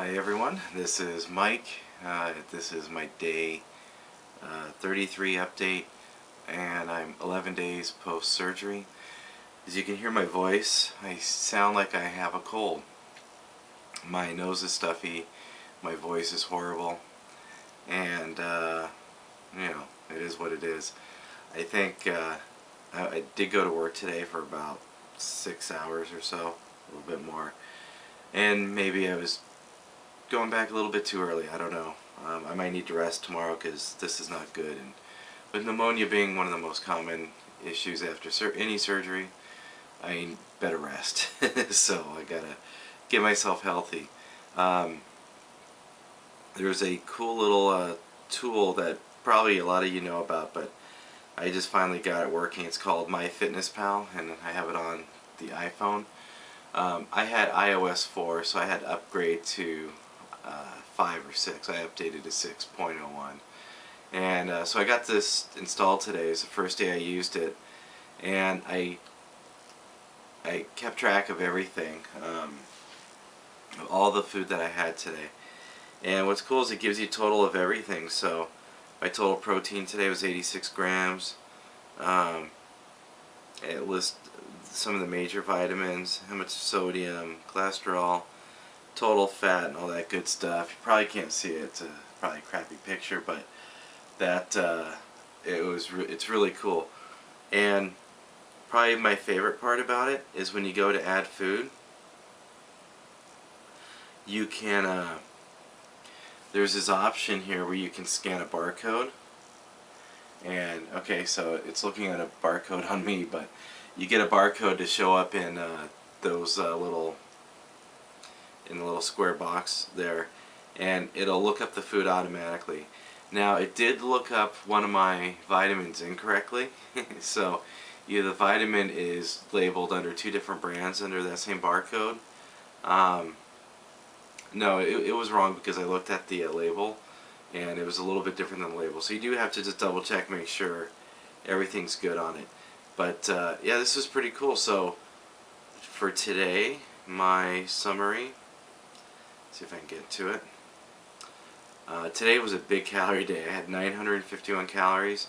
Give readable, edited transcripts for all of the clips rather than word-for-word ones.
Hi everyone, this is Mike. This is my day 33 update, and I'm 11 days post-surgery. As you can hear my voice, I sound like I have a cold. My nose is stuffy, my voice is horrible, and it is what it is. I think I did go to work today for about 6 hours or so, a little bit more, and maybe I was going back a little bit too early. I don't know. I might need to rest tomorrow because this is not good. And with pneumonia being one of the most common issues after any surgery, I better rest. So I gotta get myself healthy. There's a cool little tool that probably a lot of you know about, but I just finally got it working. It's called Myfitnesspal, and I have it on the iPhone. I had iOS 4, so I had to upgrade to 5 or 6. I updated to 6.01, and so I got this installed today. It's the first day I used it, and I kept track of everything, of all the food that I had today. And what's cool is it gives you a total of everything. So my total protein today was 86 grams. It lists some of the major vitamins, how much sodium, cholesterol, total fat, and all that good stuff. You probably can't see it. It's probably a crappy picture, but that it's really cool. And probably my favorite part about it is when you go to add food, you can there's this option here where you can scan a barcode. And okay, so it's looking at a barcode on me, but you get a barcode to show up in those little in the little square box there, and it'll look up the food automatically. Now, it did look up one of my vitamins incorrectly. So either the vitamin is labeled under 2 different brands under that same barcode. No, it was wrong because I looked at the label, and it was a little bit different than the label. So you do have to just double check, make sure everything's good on it. But yeah, this is pretty cool. So for today, my summary, see if I can get to it. Today was a big calorie day. I had 951 calories.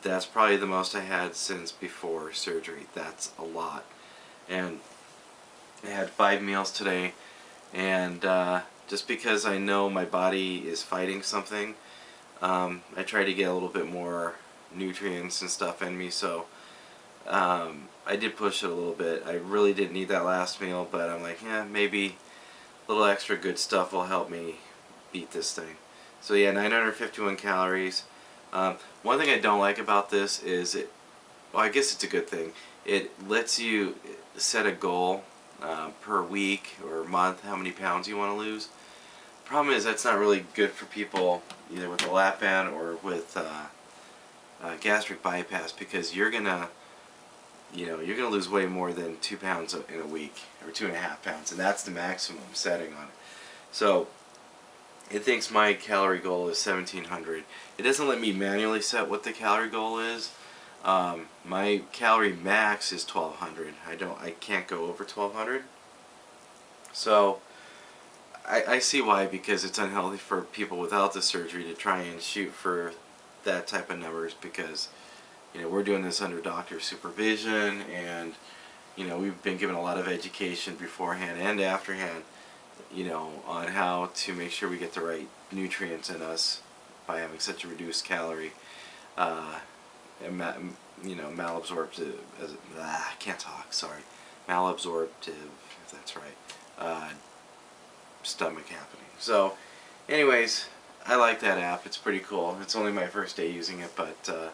That's probably the most I had since before surgery. That's a lot. And I had 5 meals today, and just because I know my body is fighting something, I try to get a little bit more nutrients and stuff in me. So I did push it a little bit. I really didn't need that last meal, but I'm like, yeah, maybe a little extra good stuff will help me beat this thing. So yeah, 951 calories. One thing I don't like about this is well, I guess it's a good thing. It lets you set a goal per week or month, how many pounds you want to lose. Problem is, that's not really good for people either with a lap band or with gastric bypass, because you're gonna lose way more than 2 pounds in a week, or 2.5 pounds, and that's the maximum setting on it. So it thinks my calorie goal is 1700. It doesn't let me manually set what the calorie goal is. My calorie max is 1200. I can't go over 1200. So I see why, because it's unhealthy for people without the surgery to try and shoot for that type of numbers, because we're doing this under doctor supervision, and we've been given a lot of education beforehand and afterhand on how to make sure we get the right nutrients in us by having such a reduced calorie and malabsorptive, I can't talk, sorry, malabsorptive, if that's right, stomach happening. So anyways, I like that app. It's pretty cool. It's only my first day using it, but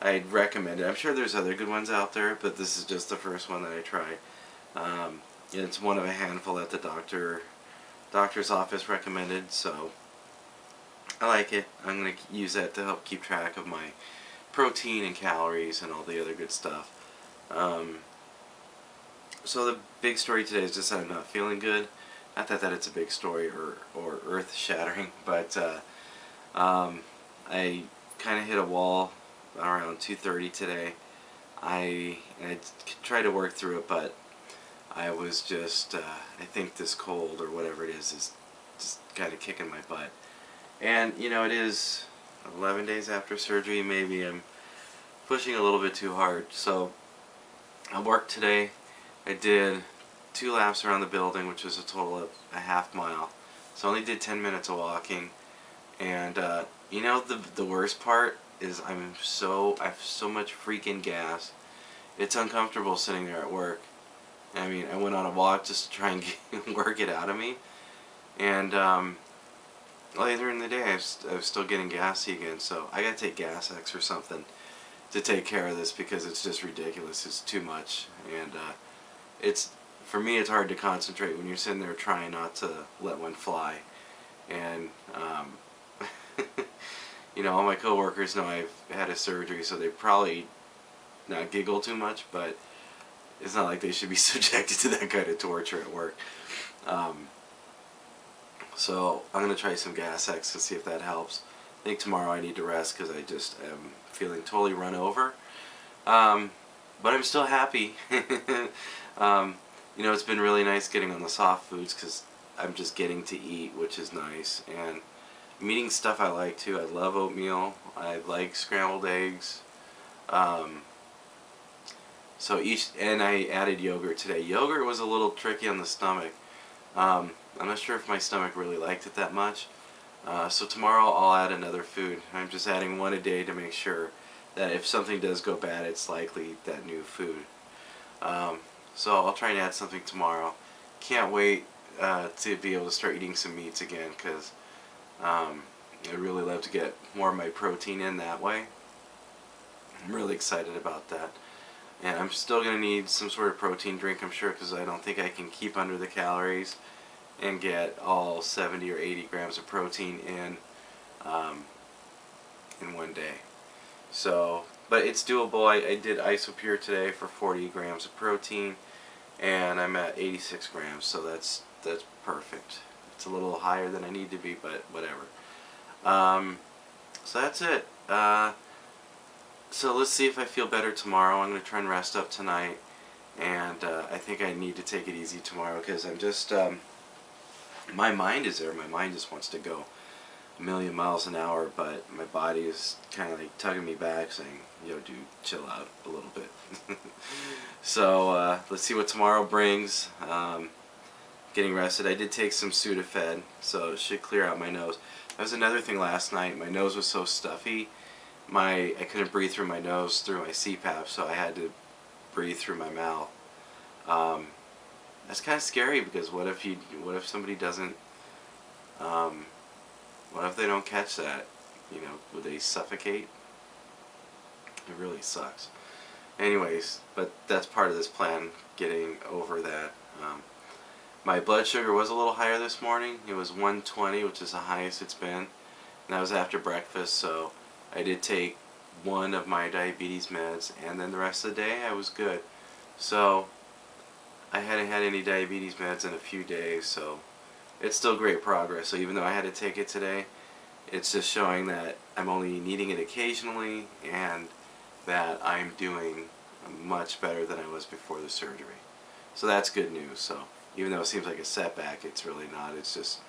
I'd recommend it. I'm sure there's other good ones out there, but this is just the first one that I tried. It's one of a handful that the doctor's office recommended, so I like it. I'm going to use that to help keep track of my protein and calories and all the other good stuff. So the big story today is just that I'm not feeling good. Not that it's a big story or earth-shattering, but I kind of hit a wall around 2:30 today. I tried to work through it, but I was just, I think this cold or whatever it is just kind of kicking my butt. And you know, it is 11 days after surgery. Maybe I'm pushing a little bit too hard. So I worked today. I did 2 laps around the building, which was a total of a half mile. So I only did 10 minutes of walking. And you know, the worst part is I have so much freaking gas. It's uncomfortable sitting there at work. I mean, I went on a walk just to try and work it out of me. And later in the day, I was still getting gassy again. So I gotta take Gas-X or something to take care of this, because it's just ridiculous. It's too much. And it's, for me, it's hard to concentrate when you're sitting there trying not to let one fly. And you know, all my coworkers know I've had a surgery, so they probably not giggle too much, but it's not like they should be subjected to that kind of torture at work. So I'm going to try some Gas-X to see if that helps. I think tomorrow I need to rest because I just am feeling totally run over. But I'm still happy. You know, it's been really nice getting on the soft foods because I'm just getting to eat, which is nice. And I'm eating stuff I like too. I love oatmeal. I like scrambled eggs. And I added yogurt today. Yogurt was a little tricky on the stomach. I'm not sure if my stomach really liked it that much. So tomorrow I'll add another food. I'm just adding one a day to make sure that if something does go bad, it's likely that new food. So I'll try and add something tomorrow. Can't wait to be able to start eating some meats again, because I'd really love to get more of my protein in that way. I'm really excited about that. And I'm still going to need some sort of protein drink, I'm sure, because I don't think I can keep under the calories and get all 70 or 80 grams of protein in one day. So, but it's doable. I did Isopure today for 40 grams of protein, and I'm at 86 grams, so that's perfect. It's a little higher than I need to be, but whatever. So that's it. So let's see if I feel better tomorrow. I'm going to try and rest up tonight, and I think I need to take it easy tomorrow, because I'm just, my mind is there. My mind just wants to go a million miles an hour, but my body is kind of like tugging me back, saying, yo dude, chill out a little bit. So let's see what tomorrow brings. Getting rested. I did take some Sudafed, so it should clear out my nose. That was another thing last night. My nose was so stuffy. I couldn't breathe through my nose through my CPAP, so I had to breathe through my mouth. That's kind of scary, because what if somebody doesn't, what if they don't catch that? You know, would they suffocate? It really sucks. Anyways, but that's part of this plan, getting over that. My blood sugar was a little higher this morning. It was 120, which is the highest it's been. And that was after breakfast, so I did take one of my diabetes meds, and then the rest of the day I was good. So I hadn't had any diabetes meds in a few days, so it's still great progress. So even though I had to take it today, it's just showing that I'm only needing it occasionally, and that I'm doing much better than I was before the surgery. So that's good news. So even though it seems like a setback, it's really not. It's just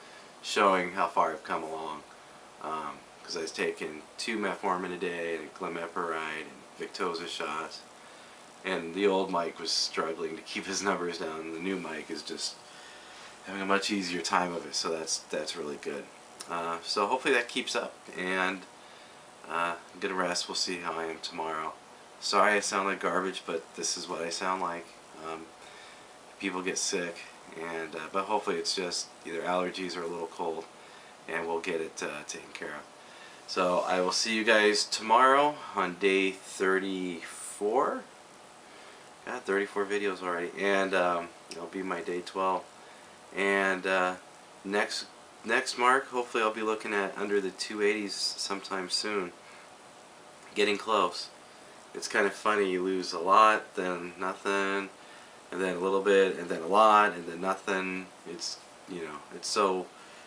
showing how far I've come along. Because I was taking 2 metformin a day, and glimepiride, and Victoza shots. And the old Mike was struggling to keep his numbers down, and the new Mike is just having a much easier time of it, so that's really good. So hopefully that keeps up, and I'm going to rest. We'll see how I am tomorrow. Sorry I sound like garbage, but this is what I sound like. People get sick, and but hopefully it's just either allergies or a little cold, and we'll get it taken care of. So I will see you guys tomorrow on day 34. Got 34 videos already, and it'll be my day 12. And next mark, hopefully I'll be looking at under the 280s sometime soon. Getting close. It's kind of funny. You lose a lot, then nothing, and then a little bit, and then a lot, and then nothing. It's, you know, it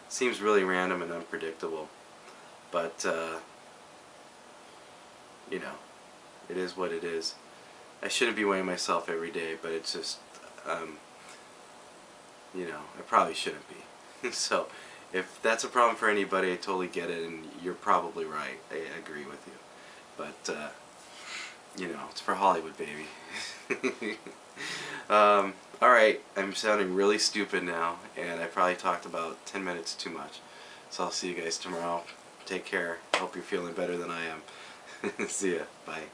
seems really random and unpredictable. But you know, it is what it is. I shouldn't be weighing myself every day, but it's just, you know, I probably shouldn't be. So if that's a problem for anybody, I totally get it, and you're probably right. I agree with you. But, you know, it's for Hollywood, baby. Alright, I'm sounding really stupid now, and I probably talked about 10 minutes too much. So I'll see you guys tomorrow. Take care. Hope you're feeling better than I am. See ya. Bye.